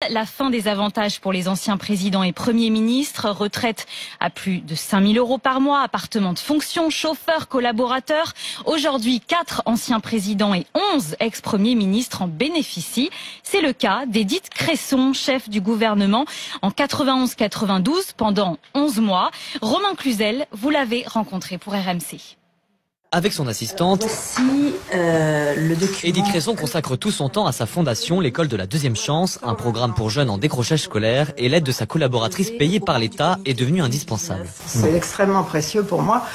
La fin des avantages pour les anciens présidents et premiers ministres, retraite à plus de 5 000 € par mois, appartement de fonction, chauffeur, collaborateur. Aujourd'hui, 4 anciens présidents et 11 ex-premiers ministres en bénéficient. C'est le cas d'Édith Cresson, chef du gouvernement en 91-92 pendant 11 mois. Romain Cluzel, vous l'avez rencontré pour RMC. Avec son assistante, Édith Cresson consacre tout son temps à sa fondation, l'école de la deuxième chance, un programme pour jeunes en décrochage scolaire, et l'aide de sa collaboratrice payée par l'État est devenue indispensable. C'est extrêmement précieux pour moi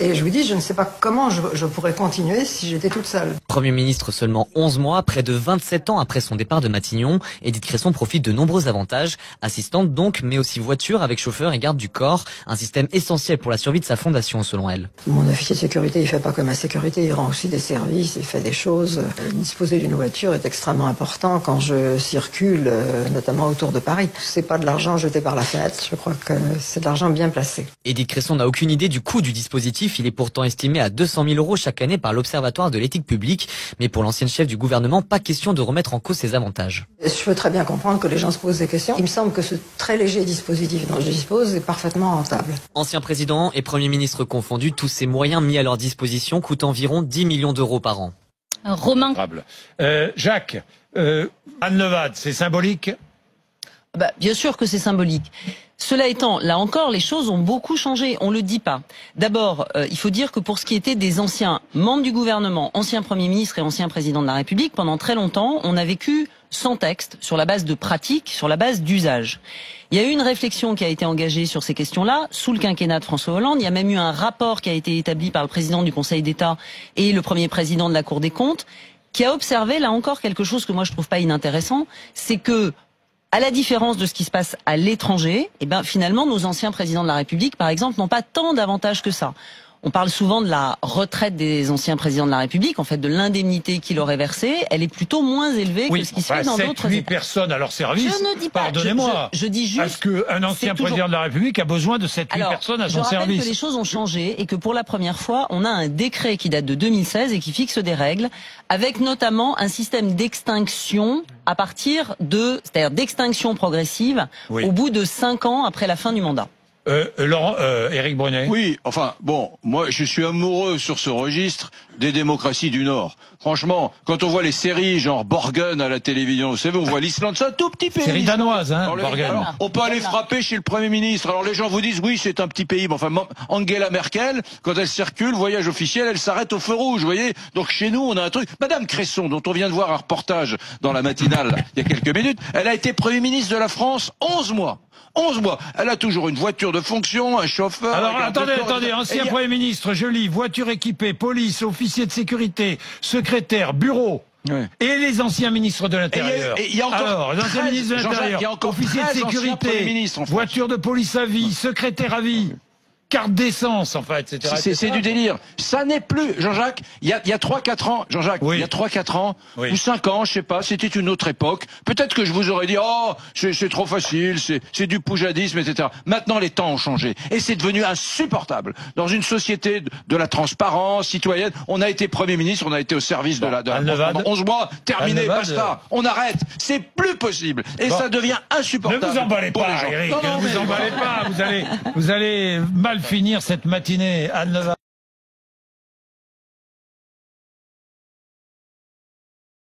et je vous dis, je ne sais pas comment je pourrais continuer si j'étais toute seule. Premier ministre seulement 11 mois, près de 27 ans après son départ de Matignon, Édith Cresson profite de nombreux avantages, assistante donc, mais aussi voiture avec chauffeur et garde du corps, un système essentiel pour la survie de sa fondation selon elle. Mon officier de sécurité, il fait pas que ma sécurité, il rend aussi des services, il fait des choses. Disposer d'une voiture est extrêmement important quand je circule, notamment autour de Paris. C'est pas de l'argent jeté par la fenêtre, je crois que c'est de l'argent bien placé. Édith Cresson n'a aucune idée du coût du dispositif, il est pourtant estimé à 200 000 € chaque année par l'Observatoire de l'éthique publique. Mais pour l'ancienne chef du gouvernement, pas question de remettre en cause ses avantages. Je peux très bien comprendre que les gens se posent des questions. Il me semble que ce très léger dispositif dont je dispose est parfaitement rentable. Ancien président et Premier ministre confondus, tous ces moyens mis à leur disposition coûtent environ 10 millions d'euros par an. Romain. Jacques, Anne Levade, c'est symbolique? Bien sûr que c'est symbolique. Cela étant, là encore, les choses ont beaucoup changé. On le dit pas. D'abord, il faut dire que pour ce qui était des anciens membres du gouvernement, anciens premiers ministres et anciens présidents de la République, pendant très longtemps, on a vécu sans texte, sur la base de pratiques, sur la base d'usage. Il y a eu une réflexion qui a été engagée sur ces questions-là sous le quinquennat de François Hollande. Il y a même eu un rapport qui a été établi par le président du Conseil d'État et le premier président de la Cour des comptes, qui a observé, là encore, quelque chose que moi je trouve pas inintéressant, c'est que à la différence de ce qui se passe à l'étranger, finalement, nos anciens présidents de la République, par exemple, n'ont pas tant d'avantages que ça. On parle souvent de la retraite des anciens présidents de la République, en fait, de l'indemnité qu'il aurait versée. Elle est plutôt moins élevée que ce qui se fait dans d'autres États. 8 personnes à leur service. Je ne dis pas. Pardonnez-moi. Je dis juste. Est-ce qu'un ancien président de la République a besoin de 7-8 personnes à son service? Je rappelle que les choses ont changé et que pour la première fois, on a un décret qui date de 2016 et qui fixe des règles, avec notamment un système d'extinction à partir de, c'est-à-dire d'extinction progressive, au bout de 5 ans après la fin du mandat. Éric Brunet. Oui, enfin, bon, moi je suis amoureux sur ce registre des démocraties du Nord. Franchement, quand on voit les séries genre Borgen à la télévision, vous savez, on voit l'Islande, c'est un tout petit pays. Série danoise, hein, Borgen. Alors, on peut aller frapper chez le Premier ministre. Alors les gens vous disent, oui, c'est un petit pays. Mais enfin, Angela Merkel, quand elle circule, voyage officiel, elle s'arrête au feu rouge, vous voyez. Donc chez nous, on a un truc. Madame Cresson, dont on vient de voir un reportage dans la matinale il y a quelques minutes, elle a été Premier ministre de la France 11 mois. 11 mois. Elle a toujours une voiture de fonction, un chauffeur. Alors attendez, ancien Premier ministre, je lis, voiture équipée, police, officier de sécurité, secrétaire, bureau. Oui. Et les anciens ministres de l'Intérieur. Alors, les anciens ministres de l'Intérieur, officier de sécurité, voiture de police à vie, secrétaire à vie. Carte d'essence, enfin, etc. C'est du délire. Ça n'est plus, Jean-Jacques, il y a 3-4 ans, Jean-Jacques, il y a 3-4 ans, ou 5 ans, je sais pas, c'était une autre époque. Peut-être que je vous aurais dit, oh, c'est trop facile, c'est du poujadisme, etc. Maintenant, les temps ont changé. Et c'est devenu insupportable. Dans une société de la transparence citoyenne, on a été Premier ministre, on a été au service de la 11 mois, terminé, basta. On arrête. C'est plus possible. Et ça devient insupportable. Ne vous emballez pas, Éric. Ne vous emballez pas. Vous allez mal finir cette matinée, Anne Levade.